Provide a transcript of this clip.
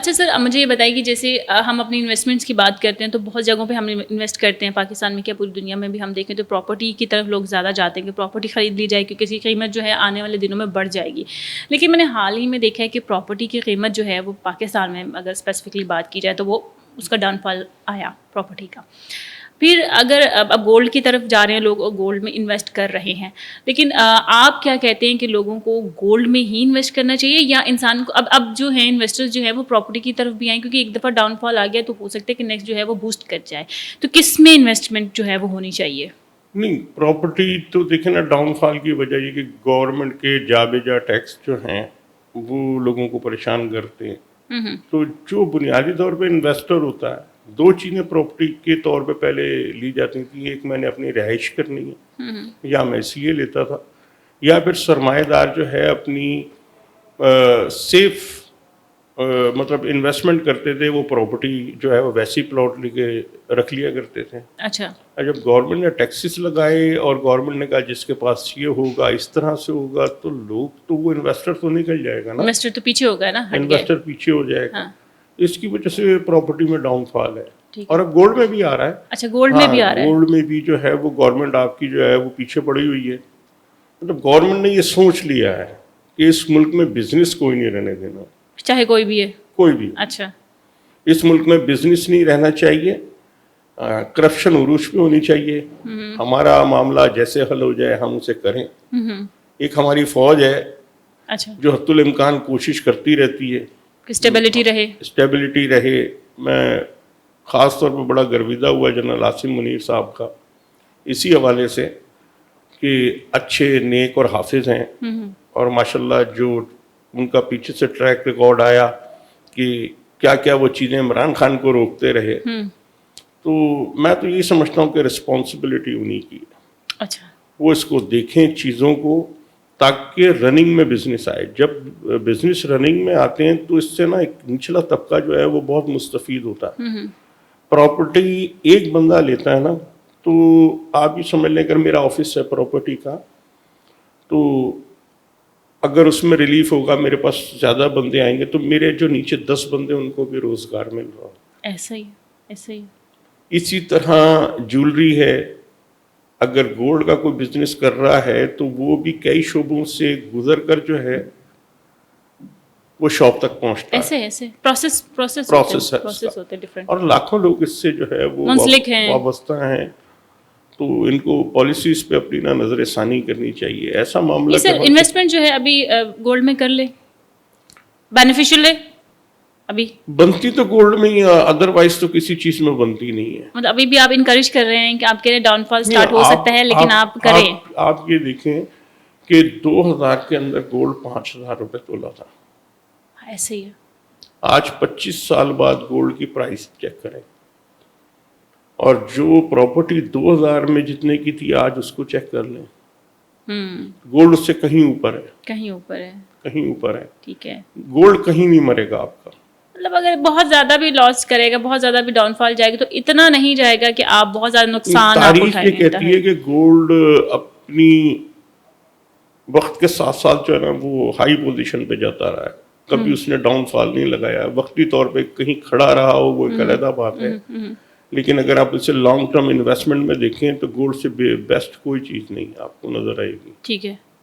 اچھا سر مجھے یہ بتائیے کہ جیسے ہم اپنی انویسٹمنٹس کی بات کرتے ہیں تو بہت جگہوں پہ ہم انویسٹ کرتے ہیں، پاکستان میں کیا پوری دنیا میں بھی ہم دیکھیں تو پراپرٹی کی طرف لوگ زیادہ جاتے ہیں کہ پراپرٹی خرید لی جائے کیونکہ اس کی قیمت جو ہے آنے والے دنوں میں بڑھ جائے گی. لیکن میں نے حال ہی میں دیکھا ہے کہ پراپرٹی کی قیمت جو ہے وہ پاکستان میں اگر اسپیسیفکلی بات کی جائے تو وہ اس کا ڈاؤن فال آیا پراپرٹی کا. پھر اگر اب گولڈ کی طرف جا رہے ہیں لوگ، گولڈ میں انویسٹ کر رہے ہیں، لیکن آپ کیا کہتے ہیں کہ لوگوں کو گولڈ میں ہی انویسٹ کرنا چاہیے یا انسان کو اب جو ہیں انویسٹرز جو ہیں وہ پراپرٹی کی طرف بھی آئیں کیونکہ ایک دفعہ ڈاؤن فال آ گیا تو ہو سکتا ہے کہ نیکسٹ جو ہے وہ بوسٹ کر جائے، تو کس میں انویسٹمنٹ جو ہے وہ ہونی چاہیے؟ نہیں، پراپرٹی تو دیکھیں نا، ڈاؤن فال کی وجہ یہ کہ گورنمنٹ کے جا بے جا ٹیکس جو ہیں وہ لوگوں کو پریشان کرتے ہیں. تو جو بنیادی طور پہ انویسٹر ہوتا ہے، دو چیزیں پراپرٹی کے طور پہ پہلے لی جاتی تھیں. ایک میں نے اپنی رہائش کرنی ہے یا میں سی اے لیتا تھا، یا پھر سرمایہ دار جو ہے اپنی سیف مطلب انویسٹمنٹ کرتے تھے، وہ پراپرٹی جو ہے وہ ویسی پلاٹ لے کے رکھ لیا کرتے تھے. اچھا، جب گورنمنٹ نے ٹیکسز لگائے اور گورنمنٹ نے کہا جس کے پاس یہ ہوگا اس طرح سے ہوگا، تو لوگ تو وہ انویسٹر تو نکل جائے گا نا، انویسٹر تو پیچھے ہوگا نا، انویسٹر پیچھے ہو جائے گا. اس کی وجہ سے پراپرٹی میں ڈاؤن فال ہے. اور اب گولڈ میں بھی آ رہا ہے. اچھا، گولڈ میں بھی آ رہا ہے. گولڈ میں بھی جو ہے وہ گورنمنٹ آپ کی جو ہے وہ پیچھے پڑی ہوئی ہے. مطلب گورنمنٹ نے یہ سوچ لیا ہے کہ اس ملک میں بزنس کوئی نہیں رہنے دینا، چاہے کوئی بھی ہے، کوئی بھی. اچھا، اس ملک میں بزنس نہیں رہنا چاہیے، کرپشن عروج پہ ہونی چاہیے. ہمارا معاملہ جیسے حل ہو جائے ہم اسے کریں. ایک ہماری فوج ہے اچھا، جو حتی الامکان کوشش کرتی رہتی ہے اسٹیبلٹی رہے. میں خاص طور پہ بڑا گرویدہ ہوا جنرل عاصم منیر صاحب کا اسی حوالے سے کہ اچھے نیک اور حافظ ہیں، اور ماشاءاللہ جو ان کا پیچھے سے ٹریک ریکارڈ آیا کہ کیا کیا وہ چیزیں عمران خان کو روکتے رہے. تو میں تو یہی سمجھتا ہوں کہ رسپانسبلٹی انہیں کی ہے. اچھا، وہ اس کو دیکھیں چیزوں کو تاکہ رننگ میں بزنس آئے. جب بزنس رننگ میں آتے ہیں تو اس سے نا ایک نچلا طبقہ جو ہے وہ بہت مستفید ہوتا ہے. پراپرٹی ایک بندہ لیتا ہے نا، تو آپ یہ سمجھ لیں اگر میرا آفس ہے پراپرٹی کا، تو اگر اس میں ریلیف ہوگا میرے پاس زیادہ بندے آئیں گے تو میرے جو نیچے 10 بندے ان کو بھی روزگار مل رہا. ایسا ہی ایسا ہی. اسی طرح جولری ہے، اگر گولڈ کا کوئی بزنس کر رہا ہے تو وہ بھی کئی شعبوں سے گزر کر جو ہے وہ شاپ تک پہنچتا ہے. ایسے پروسیس ہوتے ڈفرینٹ، اور لاکھوں لوگ اس سے جو ہے وہ وابستہ ہیں. تو ان کو پالیسیز پہ اپنی نظر ثانی کرنی چاہیے. ایسا معاملہ سر انویسٹمنٹ جو ہے ابھی گولڈ میں کر لے، بینیفیشل ہے ابھی بنتی تو گولڈ میں ہی، ادروائز تو کسی چیز میں بنتی نہیں ہے. مطلب ابھی بھی آپ انکریج کر رہے ہیں کہ آپ کہہ رہے ہیں ڈاؤن فال سٹارٹ ہو سکتا ہے لیکن آپ کریں. آپ یہ دیکھیں کہ 2000 کے اندر گولڈ 5000 روپے تولا تھا. ایسے ہی ہے. آج 25 سال بعد گولڈ کی پرائس چیک کریں، اور جو پراپرٹی 2000 میں جتنے کی تھی آج اس کو چیک کر لیں. گولڈ اس سے کہیں اوپر ہے، کہیں اوپر ہے، کہیں اوپر ہے. ٹھیک ہے، گولڈ کہیں نہیں مرے گا آپ کا. مطلب اگر بہت زیادہ بھی لاس کرے گا، بہت زیادہ بھی ڈاؤن فال جائے گا تو اتنا نہیں جائے گا کہ آپ بہت زیادہ نقصان آپ اٹھائیں. تاریخ یہ کہتی ہے کہ گولڈ اپنی وقت کے ساتھ ساتھ جو ہے نا وہ ہائی پوزیشن پہ جاتا رہا ہے. کبھی اس نے ڈاؤن فال نہیں لگایا. وقتی طور پہ کہیں کھڑا رہا ہو وہ ایک علیحدہ بات ہے، لیکن اگر آپ اسے لانگ ٹرم انویسٹمنٹ میں دیکھیں تو گولڈ سے بیسٹ کوئی چیز نہیں آپ کو نظر آئے گی. ٹھیک ہے.